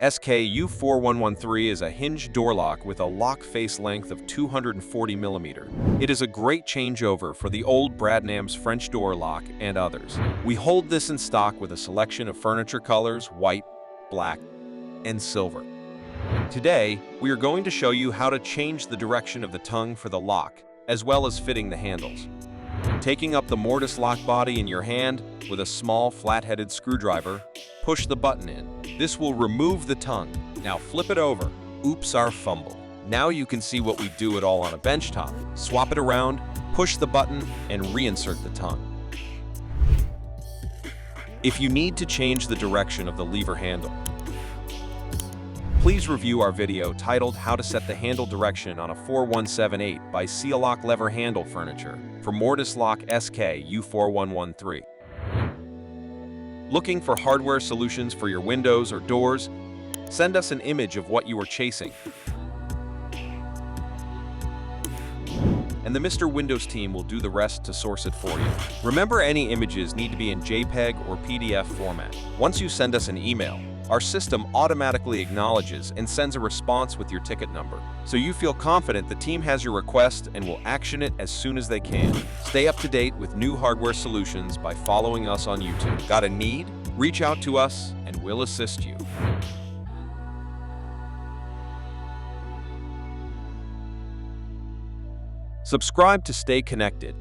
SKU4113 is a hinged door lock with a lock face length of 240 mm. It is a great changeover for the old Bradnam's French door lock and others. We hold this in stock with a selection of furniture colors, white, black, and silver. Today, we are going to show you how to change the direction of the tongue for the lock, as well as fitting the handles. Taking up the mortise lock body in your hand with a small flat-headed screwdriver, push the button in. This will remove the tongue. Now flip it over. Oops, our fumble. Now you can see what we do it all on a benchtop. Swap it around, push the button, and reinsert the tongue. If you need to change the direction of the lever handle, please review our video titled How to Set the Handle Direction on a 4178 by Seal-Lock Lever Handle Furniture for Mortise Lock SKU4113. Looking for hardware solutions for your windows or doors? Send us an image of what you are chasing, and the Mr. Windows team will do the rest to source it for you. Remember, any images need to be in JPEG or PDF format. Once you send us an email, our system automatically acknowledges and sends a response with your ticket number, so you feel confident the team has your request and will action it as soon as they can. Stay up to date with new hardware solutions by following us on YouTube. Got a need? Reach out to us and we'll assist you. Subscribe to stay connected.